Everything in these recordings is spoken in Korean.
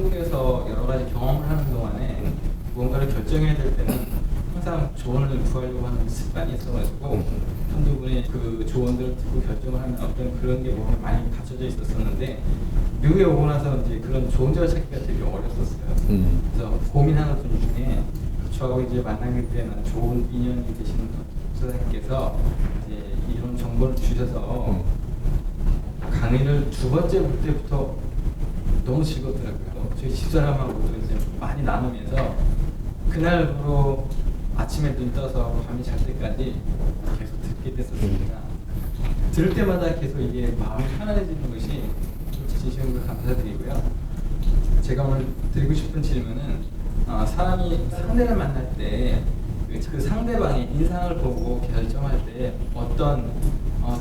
한국에서 여러 가지 경험을 하는 동안에 무언가를 결정해야 될 때는 항상 조언을 구하려고 하는 습관이 있어가지고 한두 분의 그 조언들을 듣고 결정을 하는 어떤 그런 게 몸에 많이 갖춰져 있었었는데 미국에 오고 나서 이제 그런 좋은 절 찾기가 되게 어렸었어요. 그래서 고민하는 분 중에 저하고 이제 만나게 되는 좋은 인연이 되시는 목사님께서 이제 이런 정보를 주셔서 강의를 두 번째 볼 때부터 너무 즐겁더라고요. 저희 집사람하고도 이제 많이 나누면서 그날부로 아침에 눈 떠서 밤이 잘 때까지 계속 듣게 됐었습니다. 들을 때마다 계속 이게 마음이 편안해지는 것이 진심으로 감사드리고요. 제가 오늘 드리고 싶은 질문은 사람이 상대를 만날 때 그 상대방의 인상을 보고 결정할 때 어떤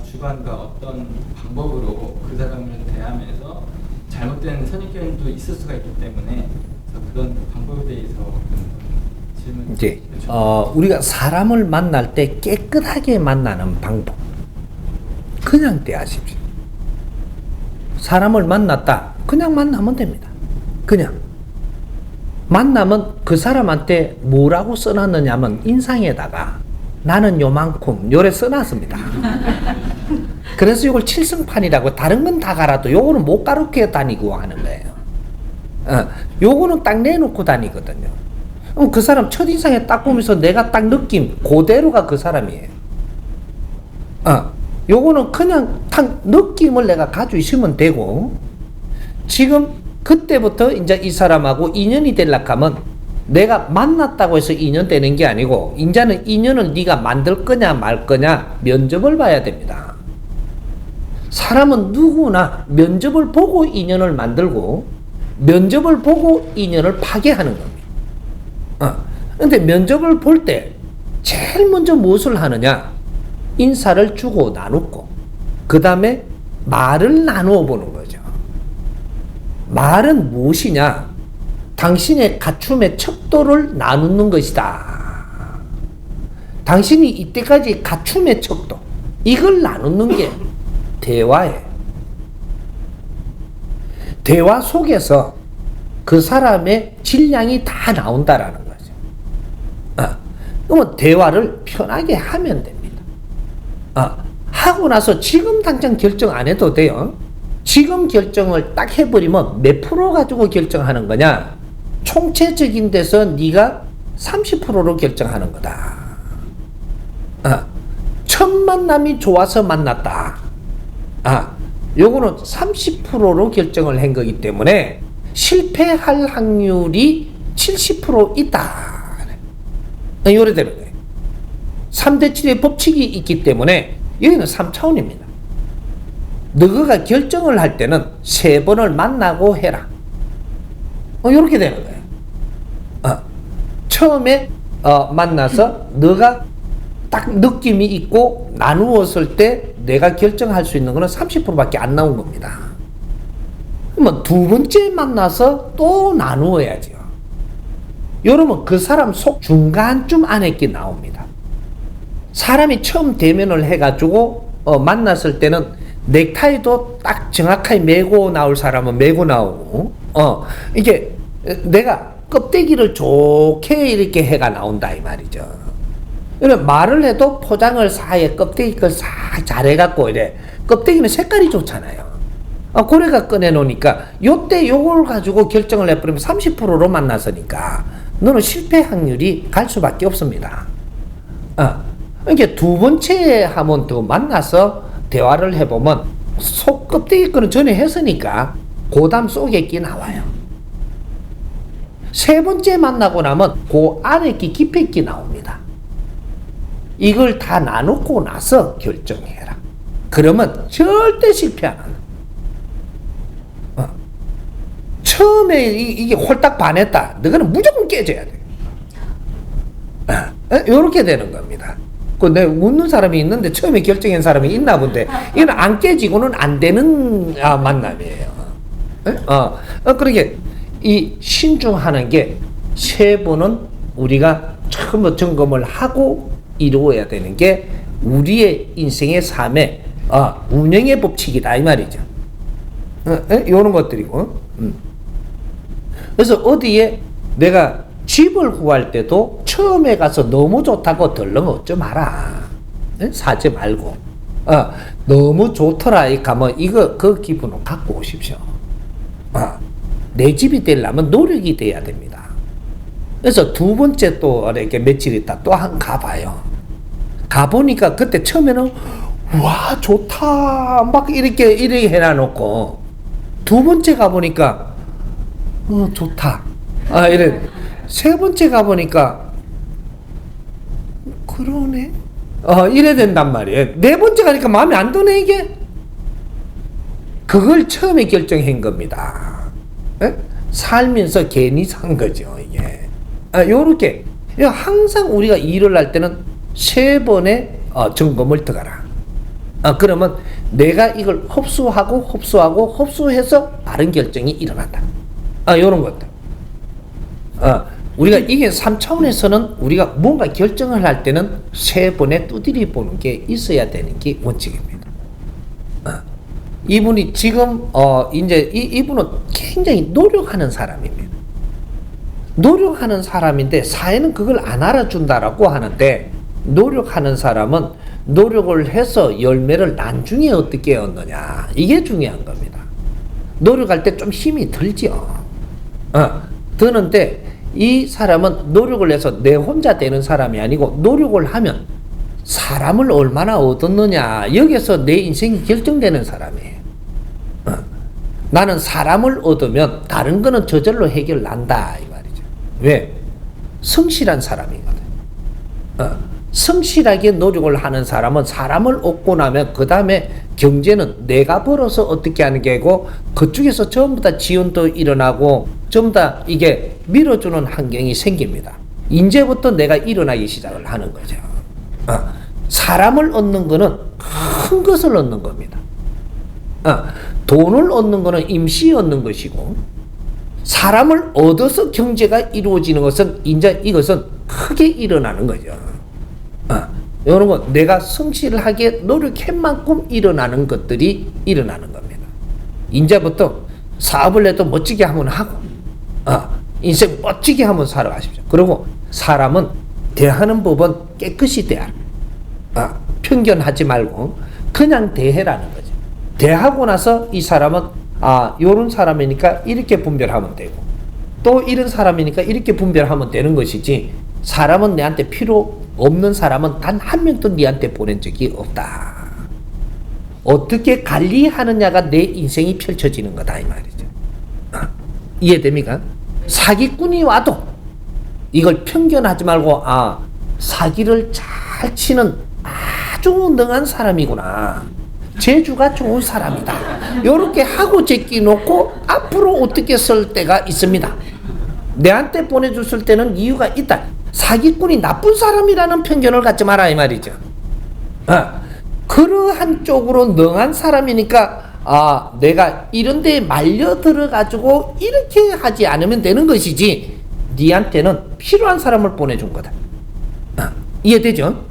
주관과 어떤 방법으로 그 사람을 대하면서 잘못된 선입견도 있을 수가 있기 때문에 그런 방법에 대해서 질문. 이제 우리가 사람을 만날 때 깨끗하게 만나는 방법, 그냥 대하십시오. 사람을 만났다, 그냥 만나면 됩니다. 그냥 만나면 그 사람한테 뭐라고 써놨느냐면 인상에다가 나는 요만큼 요래 써놨습니다. 그래서 이걸 칠성판이라고, 다른 건 다 갈아도 요거는 못 가르쳐 다니고 하는 거예요. 요거는 딱 내놓고 다니거든요. 그 사람 첫인상에 딱 보면서 내가 딱 느낌 그대로가 그 사람이에요. 요거는 그냥 딱 느낌을 내가 가지고 있으면 되고, 지금 그때부터 이제 이 사람하고 인연이 되려고 하면 내가 만났다고 해서 인연 되는 게 아니고, 이제는 인연을 네가 만들 거냐 말 거냐 면접을 봐야 됩니다. 사람은 누구나 면접을 보고 인연을 만들고 면접을 보고 인연을 파괴하는 겁니다. 근데 면접을 볼 때 제일 먼저 무엇을 하느냐? 인사를 주고 나누고 그 다음에 말을 나누어 보는 거죠. 말은 무엇이냐? 당신의 갖춤의 척도를 나누는 것이다. 당신이 이때까지 갖춤의 척도, 이걸 나누는 게 대화예요. 대화 속에서 그 사람의 질량이 다 나온다라는 거죠. 그러면 대화를 편하게 하면 됩니다. 하고 나서 지금 당장 결정 안 해도 돼요. 지금 결정을 딱 해버리면 몇 프로 가지고 결정하는 거냐? 총체적인 데서 네가 30%로 결정하는 거다. 첫 만남이 좋아서 만났다. 요거는 30%로 결정을 한 거기 때문에 실패할 확률이 70% 있다. 요래 되는 거예요. 3대7의 법칙이 있기 때문에 여기는 3차원입니다. 너가 결정을 할 때는 3번을 만나고 해라. 요렇게 되는 거예요. 처음에 만나서 너가 딱 느낌이 있고 나누었을 때 내가 결정할 수 있는 거는 30%밖에 안 나온 겁니다. 그러면 두 번째 만나서 또 나누어야죠. 이러면 그 사람 속 중간쯤 안에 게 나옵니다. 사람이 처음 대면을 해가지고 만났을 때는 넥타이도 딱 정확하게 메고 나올 사람은 메고 나오고, 이게 내가 껍데기를 좋게 이렇게 해가 나온다 이 말이죠. 그러면 말을 해도 포장을 사이에 껍데기 걸 싹 잘해갖고 이래 껍데기는 색깔이 좋잖아요. 고래가 꺼내놓으니까 요때 요걸 가지고 결정을 해버리면 30%로 만났으니까 너는 실패 확률이 갈 수밖에 없습니다. 그러니까 두 번째 하면 더 만나서 대화를 해보면 속 껍데기 거는 전에 했으니까 고담 속에 끼 나와요. 세 번째 만나고 나면 그 안에 끼 깊이 끼 나옵니다. 이걸 다 나누고 나서 결정해라. 그러면 절대 실패 안 한다. 처음에 이게 홀딱 반했다. 너는 무조건 깨져야 돼. 요렇게 되는 겁니다. 내 웃는 사람이 있는데 처음에 결정한 사람이 있나 본데 이건 안 깨지고는 안 되는 만남이에요. 그러게 이 신중하는 게 3번은 우리가 처음 점검을 하고 이루어야 되는 게 우리의 인생의 삶의 운영의 법칙이다 이 말이죠. 요런 것들이고. 그래서 어디에 내가 집을 구할 때도 처음에 가서 너무 좋다고 덜렁 얻지 마라. 사지 말고. 너무 좋더라. 이 가면 이거 그 기분을 갖고 오십시오. 내 집이 되려면 노력이 돼야 됩니다. 그래서 두 번째 또 이렇게 며칠 있다 또 한 가봐요. 가보니까 그때 처음에는 와 좋다 막 이렇게 해놔놓고 두 번째 가보니까 좋다 이래 세 번째 가보니까 그러네 이래 된단 말이에요. 네 번째 가니까 마음에 안 드네 이게. 그걸 처음에 결정한 겁니다. 살면서 괜히 산 거죠 이게. 요렇게 항상 우리가 일을 할 때는 세 번의 점검을 들어가라. 그러면 내가 이걸 흡수해서 바른 결정이 일어난다. 요런 것들. 우리가 이게 3차원에서는 우리가 뭔가 결정을 할 때는 세 번의 두드리 보는 게 있어야 되는 게 원칙입니다. 이분이 지금 이제 이분은 굉장히 노력하는 사람입니다. 노력하는 사람인데 사회는 그걸 안 알아준다라고 하는데 노력하는 사람은 노력을 해서 열매를 나중에 어떻게 얻느냐 이게 중요한 겁니다. 노력할 때 좀 힘이 들죠. 드는데 이 사람은 노력을 해서 내 혼자 되는 사람이 아니고 노력을 하면 사람을 얼마나 얻었느냐 여기서 내 인생이 결정되는 사람이에요. 나는 사람을 얻으면 다른 거는 저절로 해결난다 이 말이죠. 왜? 성실한 사람이거든. 성실하게 노력을 하는 사람은 사람을 얻고 나면 그 다음에 경제는 내가 벌어서 어떻게 하는 게고 그쪽에서 전부 다 지원도 일어나고 전부 다 이게 밀어주는 환경이 생깁니다. 이제부터 내가 일어나기 시작을 하는 거죠. 사람을 얻는 거는 큰 것을 얻는 겁니다. 돈을 얻는 거는 임시 얻는 것이고 사람을 얻어서 경제가 이루어지는 것은 이것은 크게 일어나는 거죠. 이런 거 내가 성실하게 노력한 만큼 일어나는 것들이 일어나는 겁니다. 이제부터 사업을 해도 멋지게 한번 하고 인생 멋지게 한번 살아가십시오. 그리고 사람은 대하는 법은 깨끗이 대하라. 편견하지 말고 그냥 대해라는 거죠. 대하고 나서 이 사람은 요런 사람이니까 이렇게 분별하면 되고 또 이런 사람이니까 이렇게 분별하면 되는 것이지 사람은 내한테 필요 없는 사람은 단 한 명도 네한테 보낸 적이 없다. 어떻게 관리하느냐가 내 인생이 펼쳐지는 거다 이 말이죠. 이해됩니까? 사기꾼이 와도 이걸 편견하지 말고 사기를 잘 치는 아주 능한 사람이구나. 재주가 좋은 사람이다. 요렇게 하고 제끼놓고 앞으로 어떻게 쓸 때가 있습니다. 내한테 보내줬을 때는 이유가 있다. 사기꾼이 나쁜 사람이라는 편견을 갖지 마라 이 말이죠. 그러한 쪽으로 능한 사람이니까 내가 이런 데에 말려 들어가지고 이렇게 하지 않으면 되는 것이지 니한테는 필요한 사람을 보내준 거다. 이해되죠?